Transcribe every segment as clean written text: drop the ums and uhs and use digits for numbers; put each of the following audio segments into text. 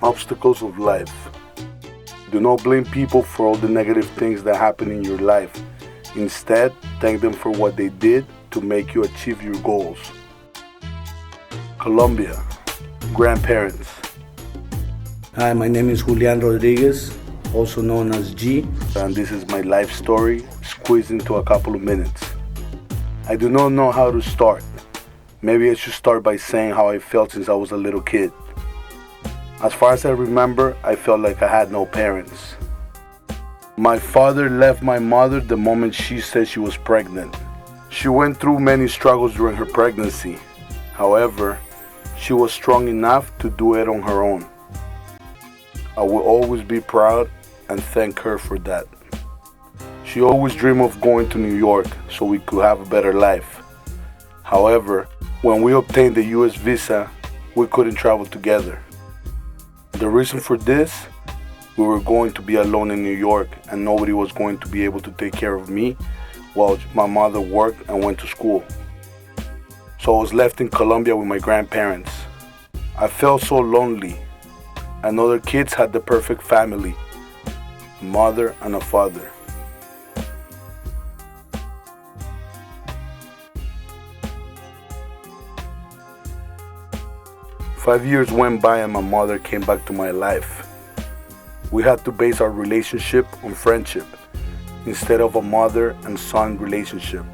Obstacles of life. Do not blame people for all the negative things that happen in your life. Instead, thank them for what they did to make you achieve your goals. Colombia. Grandparents. Hi, my name is Julian Rodriguez, also known as G. And this is my life story, squeezed into a couple of minutes. I do not know how to start. Maybe I should start by saying how I felt since I was a little kid. As far as I remember, I felt like I had no parents. My father left my mother the moment she said she was pregnant. She went through many struggles during her pregnancy. However, she was strong enough to do it on her own. I will always be proud and thank her for that. She always dreamed of going to New York so we could have a better life. However, when we obtained the US visa, we couldn't travel together. The reason for this, we were going to be alone in New York and nobody was going to be able to take care of me while my mother worked and went to school. So I was left in Colombia with my grandparents. I felt so lonely, and other kids had the perfect family, a mother and a father. Five years went by and my mother came back to my life. We had to base our relationship on friendship instead of a mother and son relationship.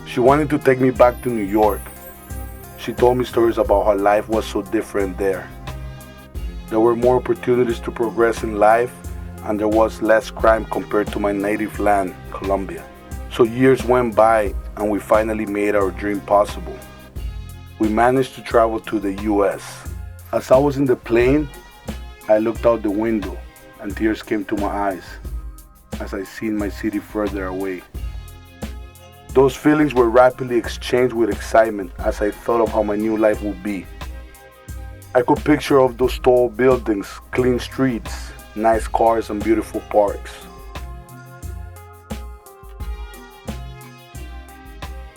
She wanted to take me back to New York. She told me stories about how life was so different there. There were more opportunities to progress in life and there was less crime compared to my native land, Colombia. So years went by and we finally made our dream possible. We managed to travel to the US. As I was in the plane, I looked out the window and tears came to my eyes as I seen my city further away. Those feelings were rapidly exchanged with excitement as I thought of how my new life would be. I could picture of those tall buildings, clean streets, nice cars and beautiful parks.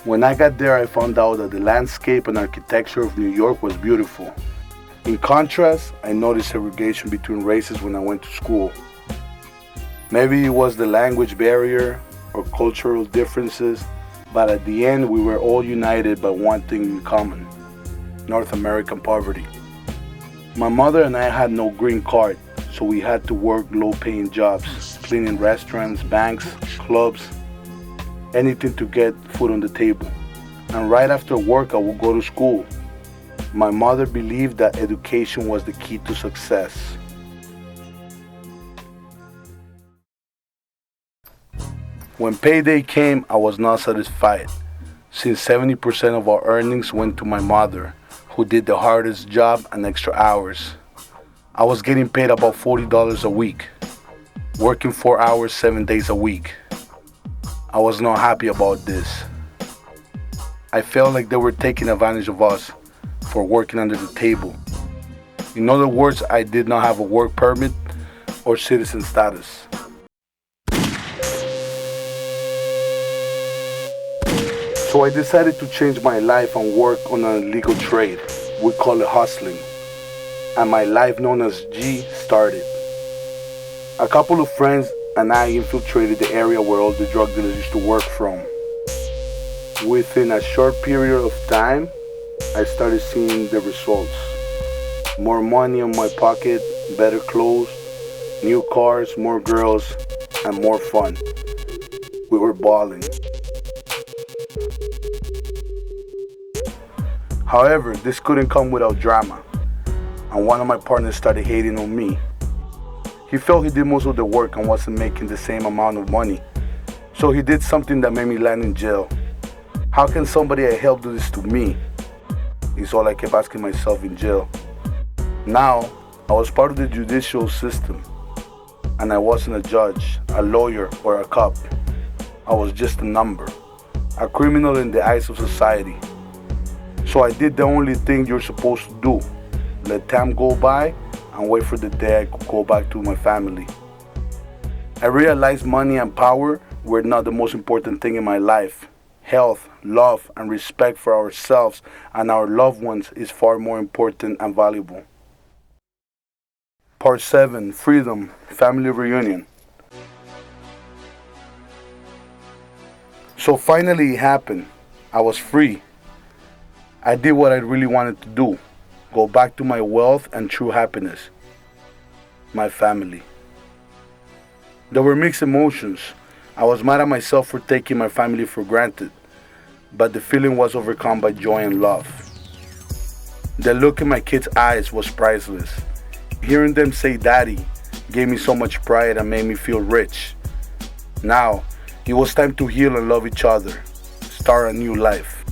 When I got there, I found out that the landscape and architecture of New York was beautiful. In contrast, I noticed segregation between races when I went to school. Maybe it was the language barrier or cultural differences, but at the end we were all united by one thing in common: North American poverty. My mother and I had no green card, so we had to work low-paying jobs, cleaning restaurants, banks, clubs, anything to get food on the table. And right after work I would go to school. My mother believed that education was the key to success. When payday came, I was not satisfied, since 70% of our earnings went to my mother, who did the hardest job and extra hours. I was getting paid about $40 a week, working 4 hours 7 days a week. I was not happy about this. I felt like they were taking advantage of us for working under the table. In other words, I did not have a work permit or citizen status. So I decided to change my life and work on an illegal trade. We call it hustling. And my life known as G started. A couple of friends and I infiltrated the area where all the drug dealers used to work from. Within a short period of time, I started seeing the results. More money in my pocket, better clothes, new cars, more girls, and more fun. We were balling. However, this couldn't come without drama, and one of my partners started hating on me. He felt he did most of the work and wasn't making the same amount of money, so he did something that made me land in jail. How can somebody I helped do this to me? Is all I kept asking myself in jail. Now, I was part of the judicial system, and I wasn't a judge, a lawyer, or a cop. I was just a number, a criminal in the eyes of society. So I did the only thing you're supposed to do: let time go by and wait for the day I could go back to my family. I realized money and power were not the most important thing in my life. Health, love, and respect for ourselves and our loved ones is far more important and valuable. Part 7, Freedom, Family Reunion. So finally it happened. I was free. I did what I really wanted to do. Go back to my wealth and true happiness. My family. There were mixed emotions. I was mad at myself for taking my family for granted, but the feeling was overcome by joy and love. The look in my kids' eyes was priceless. Hearing them say daddy gave me so much pride and made me feel rich. Now, it was time to heal and love each other, start a new life.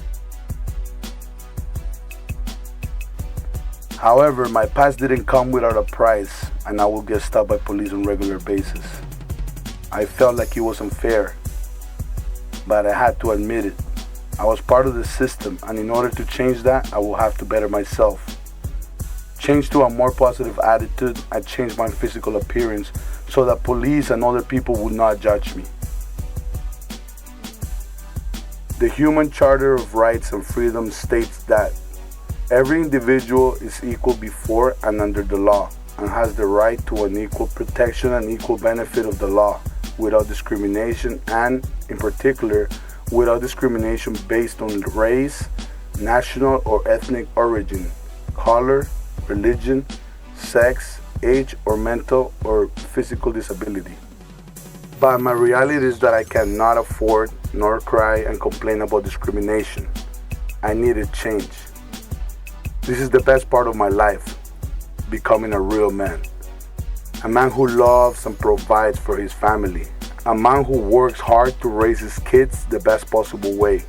However, my past didn't come without a price, and I would get stopped by police on a regular basis. I felt like it was unfair, but I had to admit it. I was part of the system, and in order to change that, I will have to better myself. Change to a more positive attitude. I changed my physical appearance so that police and other people would not judge me. The Human Charter of Rights and Freedom states that every individual is equal before and under the law and has the right to an equal protection and equal benefit of the law without discrimination, and, in particular, without discrimination based on race, national or ethnic origin, color, religion, sex, age, or mental or physical disability. But my reality is that I cannot afford nor cry and complain about discrimination. I needed change. This is the best part of my life, becoming a real man. A man who loves and provides for his family. A man who works hard to raise his kids the best possible way.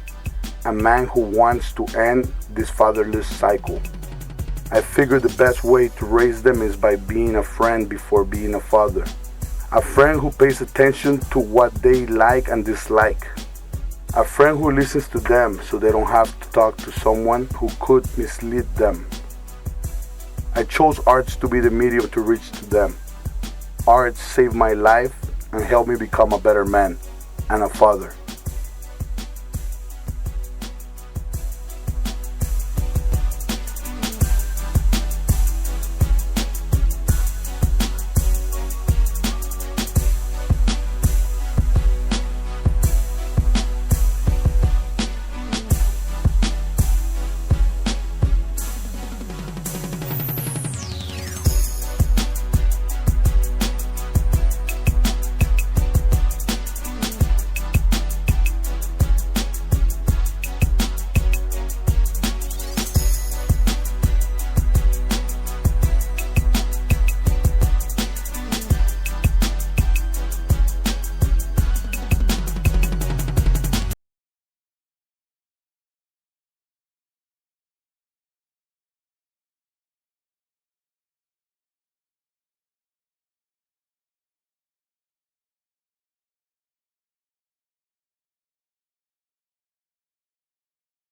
A man who wants to end this fatherless cycle. I figure the best way to raise them is by being a friend before being a father. A friend who pays attention to what they like and dislike. A friend who listens to them so they don't have to talk to someone who could mislead them. I chose arts to be the medium to reach to them. Arts saved my life and helped me become a better man and a father.